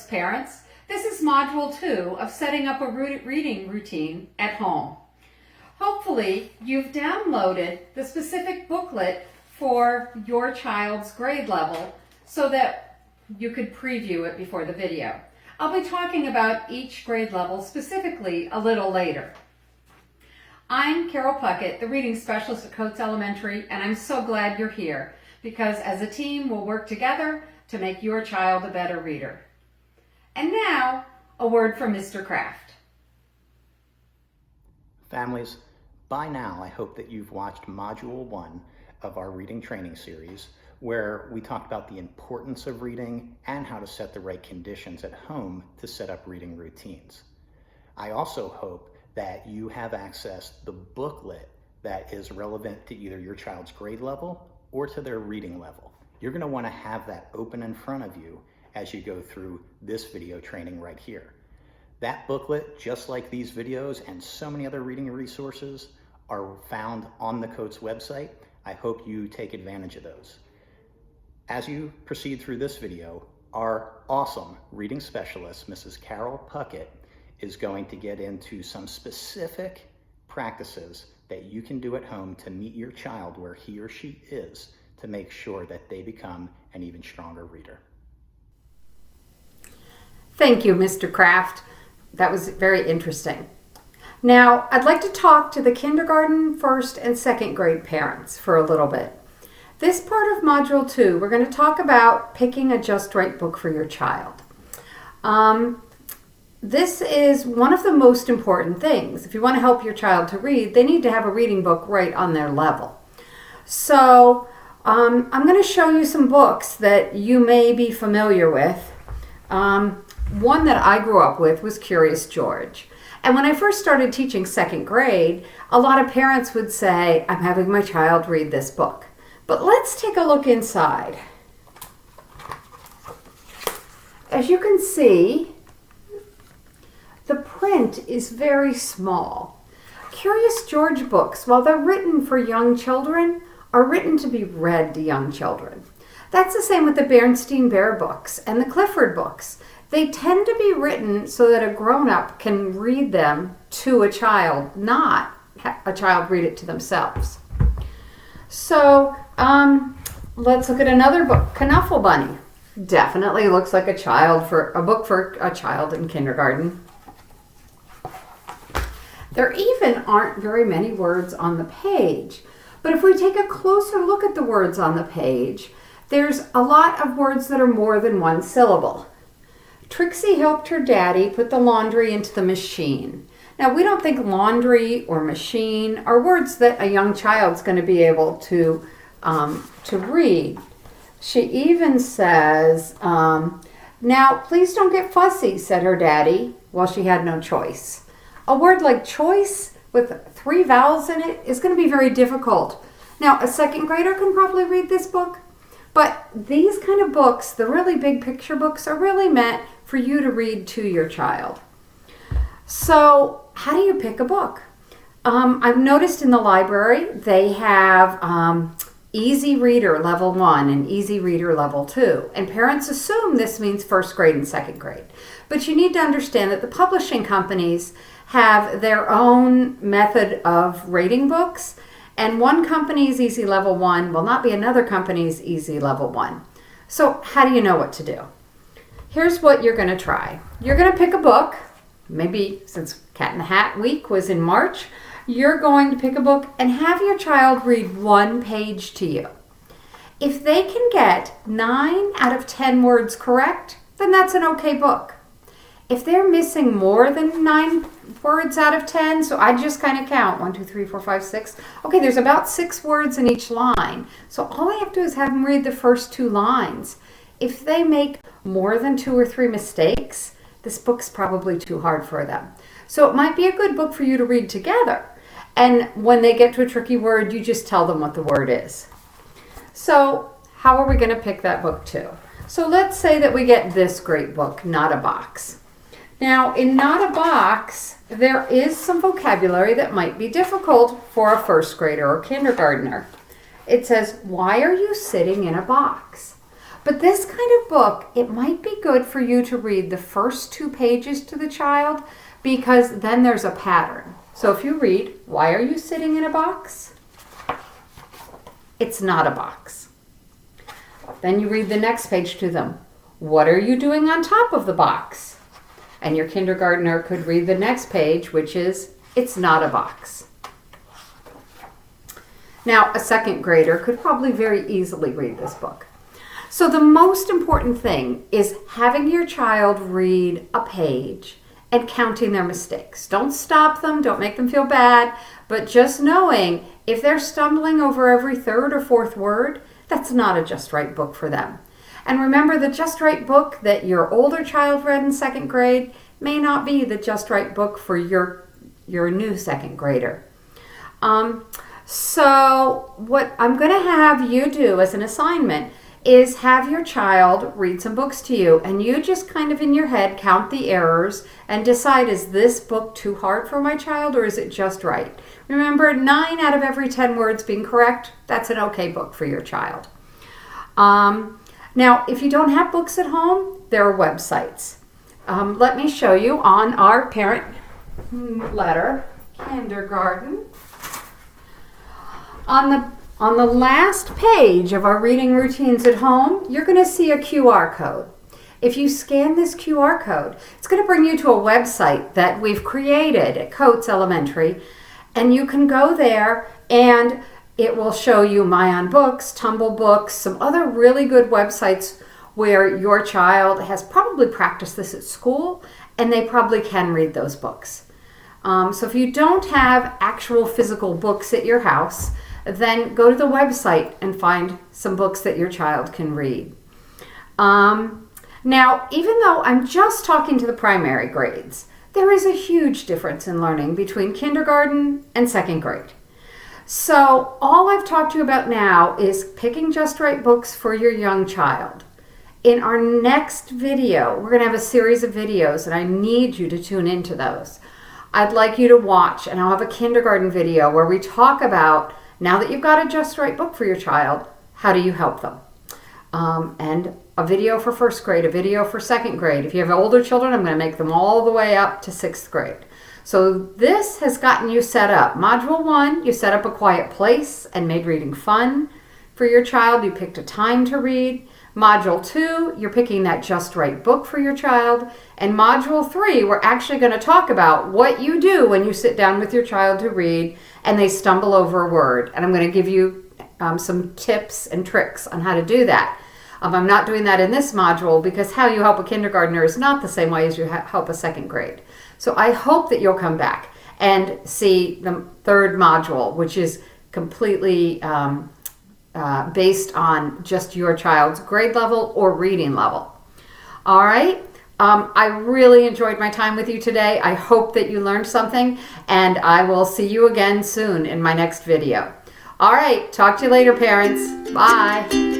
parents. This is Module 2 of setting up a reading routine at home. Hopefully, you've downloaded the specific booklet for your child's grade level so that you could preview it before the video. I'll be talking about each grade level specifically a little later. I'm Carol Puckett, the reading specialist at Coates Elementary, and I'm so glad you're here because as a team, we'll work together to make your child a better reader. And now, a word from Mr. Kraft. Families, by now I hope that you've watched Module 1 of our reading training series, where we talked about the importance of reading and how to set the right conditions at home to set up reading routines. I also hope that you have accessed the booklet that is relevant to either your child's grade level or to their reading level. You're going to want to have that open in front of you as you go through this video training right here. That booklet, just like these videos and so many other reading resources, are found on the Coates website. I hope you take advantage of those. As you proceed through this video, our awesome reading specialist, Mrs. Carol Puckett, is going to get into some specific practices that you can do at home to meet your child where he or she is to make sure that they become an even stronger reader. Thank you, Mr. Kraft. That was very interesting. Now, I'd like to talk to the kindergarten, first, and second grade parents for a little bit. This part of Module 2, we're going to talk about picking a just right book for your child. This is one of the most important things. If you want to help your child to read, they need to have a reading book right on their level. So I'm going to show you some books that you may be familiar with. One that I grew up with was Curious George. And when I first started teaching second grade, a lot of parents would say, I'm having my child read this book. But let's take a look inside. As you can see, the print is very small. Curious George books, while they're written for young children, are written to be read to young children. That's the same with the Berenstain Bear books and the Clifford books. They tend to be written so that a grown-up can read them to a child, not a child read it to themselves. So let's look at another book, Kunafa Bunny. Definitely looks like a book for a child in kindergarten. There even aren't very many words on the page. But if we take a closer look at the words on the page, there's a lot of words that are more than one syllable. Trixie helped her daddy put the laundry into the machine. Now, we don't think laundry or machine are words that a young child's going to be able to read. She even says, now, please don't get fussy, said her daddy, while she had no choice. A word like choice with 3 vowels in it is going to be very difficult. Now, a second grader can probably read this book, but these kind of books, the really big picture books, are really meant for you to read to your child. So, how do you pick a book? I've noticed in the library they have Easy Reader Level 1 and Easy Reader Level 2. And parents assume this means first grade and second grade. But you need to understand that the publishing companies have their own method of rating books, and one company's Easy Level 1 will not be another company's Easy Level 1. So how do you know what to do? Here's what you're going to try. You're going to pick a book. Maybe since Cat in the Hat week was in March, you're going to pick a book and have your child read one page to you. If they can get 9 out of 10 words correct, then that's an okay book. If they're missing more than 9 words out of 10, so I just kind of count 1, 2, 3, 4, 5, 6. Okay, there's about 6 words in each line. So all I have to do is have them read the first 2 lines. If they make more than 2 or 3 mistakes, this book's probably too hard for them. So it might be a good book for you to read together. And when they get to a tricky word, you just tell them what the word is. So how are we going to pick that book too? So let's say that we get this great book, Not a Box. Now, in Not a Box, there is some vocabulary that might be difficult for a first grader or kindergartner. It says, why are you sitting in a box? But this kind of book, it might be good for you to read the first 2 pages to the child, because then there's a pattern. So if you read, "Why are you sitting in a box?" It's not a box. Then you read the next page to them. "What are you doing on top of the box?" And your kindergartner could read the next page, which is, "It's not a box." Now, a 2nd grader could probably very easily read this book. So the most important thing is having your child read a page and counting their mistakes. Don't stop them, don't make them feel bad, but just knowing if they're stumbling over every 3rd or 4th word, that's not a Just Right book for them. And remember, the Just Right book that your older child read in 2nd grade may not be the Just Right book for your new 2nd grader. So what I'm going to have you do as an assignment is have your child read some books to you, and you just kind of in your head count the errors and decide, is this book too hard for my child or is it just right? Remember, 9 out of every 10 words being correct, that's an okay book for your child. Now, if you don't have books at home, there are websites. Let me show you on our parent letter, kindergarten. On the last page of our reading routines at home, you're going to see a QR code. If you scan this QR code, it's going to bring you to a website that we've created at Coates Elementary, and you can go there and it will show you My On Books, Tumble Books, some other really good websites where your child has probably practiced this at school and they probably can read those books. So if you don't have actual physical books at your house, then go to the website and find some books that your child can read. Now, even though I'm just talking to the primary grades, there is a huge difference in learning between kindergarten and 2nd grade. So all I've talked to you about now is picking Just Right books for your young child. In our next video, we're going to have a series of videos, and I need you to tune into those. I'd like you to watch, and I'll have a kindergarten video where we talk about, now that you've got a Just Right book for your child, how do you help them? And a video for 1st grade, a video for 2nd grade. If you have older children, I'm going to make them all the way up to 6th grade. So this has gotten you set up. Module 1, you set up a quiet place and made reading fun for your child. You picked a time to read. Module 2, you're picking that Just Right book for your child. And Module 3, we're actually going to talk about what you do when you sit down with your child to read and they stumble over a word. And I'm going to give you some tips and tricks on how to do that. I'm not doing that in this module because how you help a kindergartner is not the same way as you help a 2nd grade. So I hope that you'll come back and see the 3rd module, which is completely based on just your child's grade level or reading level. All right. I really enjoyed my time with you today. I hope that you learned something, and I will see you again soon in my next video. All right. Talk to you later, parents. Bye.